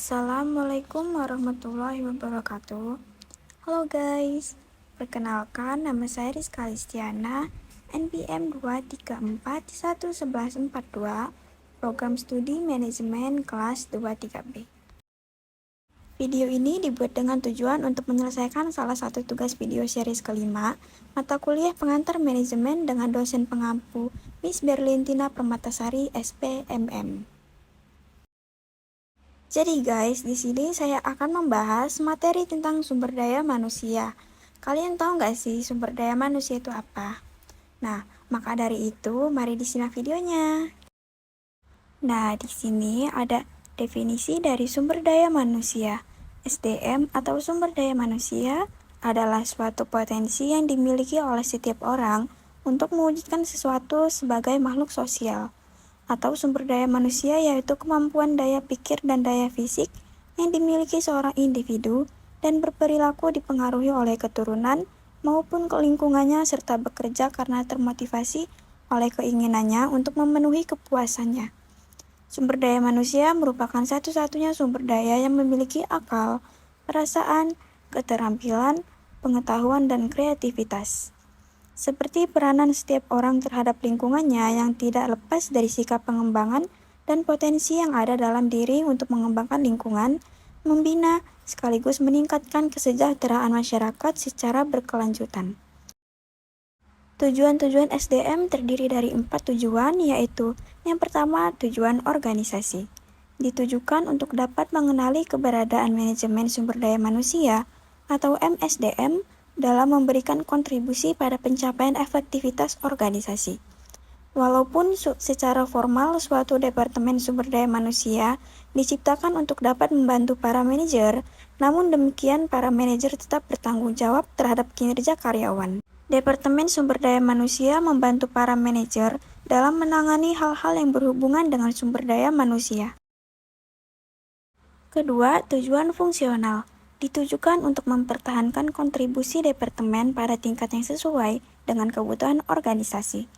Assalamualaikum warahmatullahi wabarakatuh. Halo guys, perkenalkan nama saya Rizka Listiana, NPM 2341142, Program Studi Manajemen Kelas 23B. Video ini dibuat dengan tujuan untuk menyelesaikan salah satu tugas video series kelima, mata kuliah pengantar manajemen dengan dosen pengampu Miss Berlintina Permatasari, SPMM. Jadi guys, di sini saya akan membahas materi tentang sumber daya manusia. Kalian tahu nggak sih sumber daya manusia itu apa? Nah, maka dari itu mari disimak videonya. Nah, di sini ada definisi dari sumber daya manusia. SDM atau sumber daya manusia adalah suatu potensi yang dimiliki oleh setiap orang untuk mewujudkan sesuatu sebagai makhluk sosial. Atau sumber daya manusia yaitu kemampuan daya pikir dan daya fisik yang dimiliki seorang individu dan berperilaku dipengaruhi oleh keturunan maupun lingkungannya serta bekerja karena termotivasi oleh keinginannya untuk memenuhi kepuasannya. Sumber daya manusia merupakan satu-satunya sumber daya yang memiliki akal, perasaan, keterampilan, pengetahuan, dan kreativitas. Seperti peranan setiap orang terhadap lingkungannya yang tidak lepas dari sikap pengembangan dan potensi yang ada dalam diri untuk mengembangkan lingkungan, membina, sekaligus meningkatkan kesejahteraan masyarakat secara berkelanjutan. Tujuan-tujuan SDM terdiri dari 4 tujuan, yaitu yang pertama, tujuan organisasi. Ditujukan untuk dapat mengenali keberadaan manajemen sumber daya manusia atau MSDM dalam memberikan kontribusi pada pencapaian efektivitas organisasi. Walaupun secara formal suatu departemen sumber daya manusia diciptakan untuk dapat membantu para manajer, namun demikian para manajer tetap bertanggung jawab terhadap kinerja karyawan. Departemen sumber daya manusia membantu para manajer dalam menangani hal-hal yang berhubungan dengan sumber daya manusia. Kedua, tujuan fungsional. Ditujukan untuk mempertahankan kontribusi departemen pada tingkat yang sesuai dengan kebutuhan organisasi.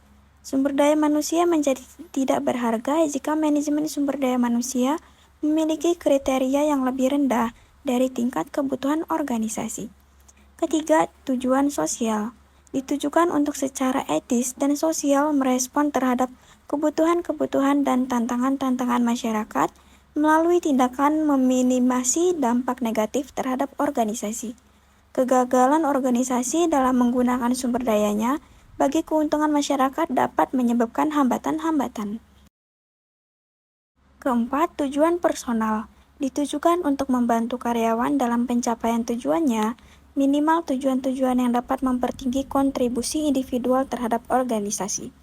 Sumber daya manusia menjadi tidak berharga jika manajemen sumber daya manusia memiliki kriteria yang lebih rendah dari tingkat kebutuhan organisasi. Ketiga, tujuan sosial. Ditujukan untuk secara etis dan sosial merespon terhadap kebutuhan-kebutuhan dan tantangan-tantangan masyarakat melalui tindakan meminimasi dampak negatif terhadap organisasi. Kegagalan organisasi dalam menggunakan sumber dayanya bagi keuntungan masyarakat dapat menyebabkan hambatan-hambatan. Keempat, tujuan personal. Ditujukan untuk membantu karyawan dalam pencapaian tujuannya, minimal tujuan-tujuan yang dapat mempertinggi kontribusi individual terhadap organisasi.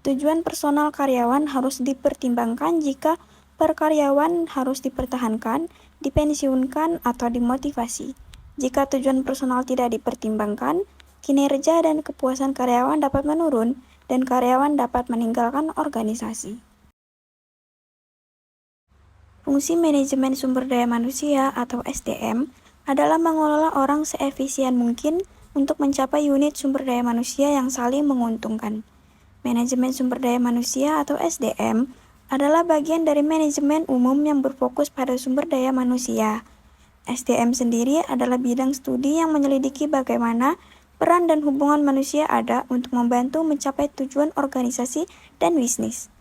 Tujuan personal karyawan harus dipertimbangkan jika karyawan harus dipertahankan, dipensiunkan, atau dimotivasi. Jika tujuan personal tidak dipertimbangkan, kinerja dan kepuasan karyawan dapat menurun dan karyawan dapat meninggalkan organisasi. Fungsi manajemen sumber daya manusia atau SDM adalah mengelola orang seefisien mungkin untuk mencapai unit sumber daya manusia yang saling menguntungkan. Manajemen sumber daya manusia atau SDM adalah bagian dari manajemen umum yang berfokus pada sumber daya manusia. SDM sendiri adalah bidang studi yang menyelidiki bagaimana peran dan hubungan manusia ada untuk membantu mencapai tujuan organisasi dan bisnis.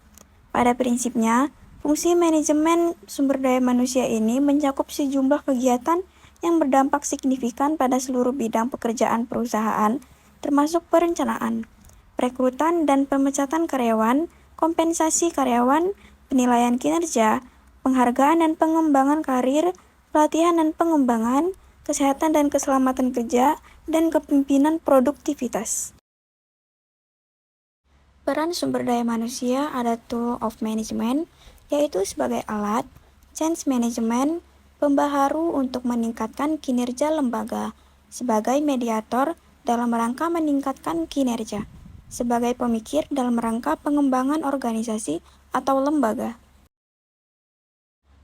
Pada prinsipnya, fungsi manajemen sumber daya manusia ini mencakup sejumlah kegiatan yang berdampak signifikan pada seluruh bidang pekerjaan perusahaan, termasuk perencanaan, perekrutan dan pemecatan karyawan, kompensasi karyawan, penilaian kinerja, penghargaan dan pengembangan karir, pelatihan dan pengembangan, kesehatan dan keselamatan kerja, dan kepemimpinan produktivitas. Peran sumber daya manusia ada tool of management, yaitu sebagai alat, change management, pembaharu untuk meningkatkan kinerja lembaga, sebagai mediator dalam rangka meningkatkan kinerja, sebagai pemikir dalam rangka pengembangan organisasi atau lembaga.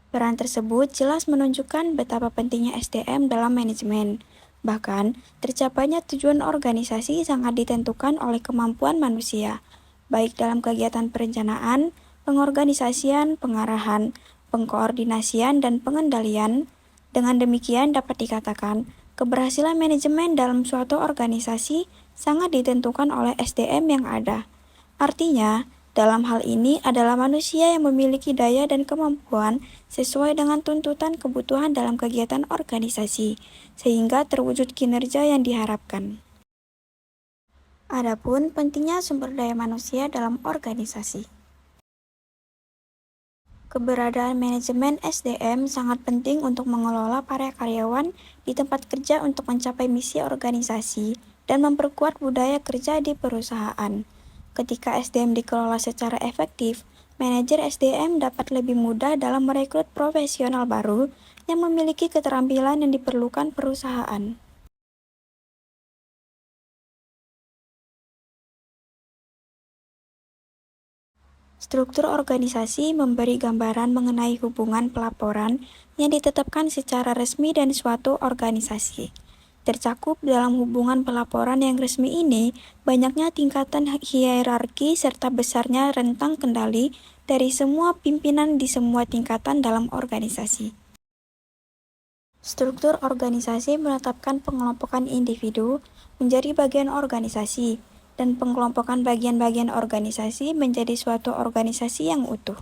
Peran tersebut jelas menunjukkan betapa pentingnya SDM dalam manajemen. Bahkan, tercapainya tujuan organisasi sangat ditentukan oleh kemampuan manusia, baik dalam kegiatan perencanaan, pengorganisasian, pengarahan, pengkoordinasian, dan pengendalian. Dengan demikian dapat dikatakan, keberhasilan manajemen dalam suatu organisasi sangat ditentukan oleh SDM yang ada. Artinya, dalam hal ini adalah manusia yang memiliki daya dan kemampuan sesuai dengan tuntutan kebutuhan dalam kegiatan organisasi, sehingga terwujud kinerja yang diharapkan. Adapun pentingnya sumber daya manusia dalam organisasi. Keberadaan manajemen SDM sangat penting untuk mengelola para karyawan di tempat kerja untuk mencapai misi organisasi dan memperkuat budaya kerja di perusahaan. Ketika SDM dikelola secara efektif, manajer SDM dapat lebih mudah dalam merekrut profesional baru yang memiliki keterampilan yang diperlukan perusahaan. Struktur organisasi memberi gambaran mengenai hubungan pelaporan yang ditetapkan secara resmi dan suatu organisasi. Tercakup dalam hubungan pelaporan yang resmi ini, banyaknya tingkatan hierarki serta besarnya rentang kendali dari semua pimpinan di semua tingkatan dalam organisasi. Struktur organisasi menetapkan pengelompokan individu menjadi bagian organisasi, dan pengelompokan bagian-bagian organisasi menjadi suatu organisasi yang utuh.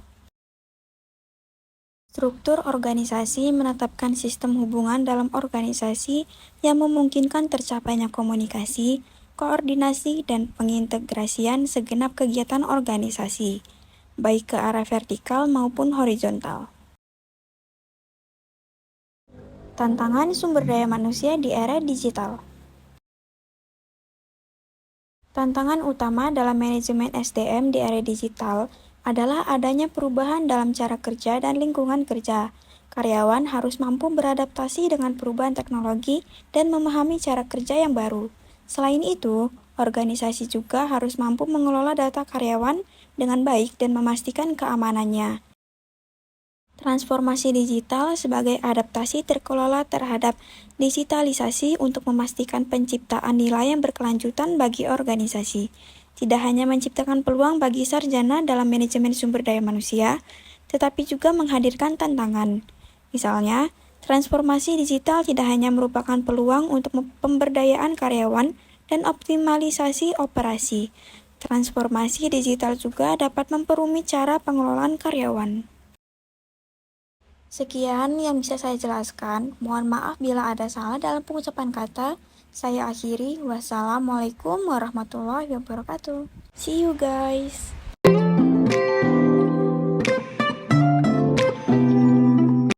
Struktur organisasi menetapkan sistem hubungan dalam organisasi yang memungkinkan tercapainya komunikasi, koordinasi, dan pengintegrasian segenap kegiatan organisasi, baik ke arah vertikal maupun horizontal. Tantangan sumber daya manusia di era digital. Tantangan utama dalam manajemen SDM di era digital adalah adanya perubahan dalam cara kerja dan lingkungan kerja. Karyawan harus mampu beradaptasi dengan perubahan teknologi dan memahami cara kerja yang baru. Selain itu, organisasi juga harus mampu mengelola data karyawan dengan baik dan memastikan keamanannya. Transformasi digital sebagai adaptasi terkelola terhadap digitalisasi untuk memastikan penciptaan nilai yang berkelanjutan bagi organisasi. Tidak hanya menciptakan peluang bagi sarjana dalam manajemen sumber daya manusia, tetapi juga menghadirkan tantangan. Misalnya, transformasi digital tidak hanya merupakan peluang untuk pemberdayaan karyawan dan optimalisasi operasi. Transformasi digital juga dapat memperumit cara pengelolaan karyawan. Sekian yang bisa saya jelaskan. Mohon maaf bila ada salah dalam pengucapan kata. Saya akhiri. Wassalamualaikum warahmatullahi wabarakatuh. See you guys.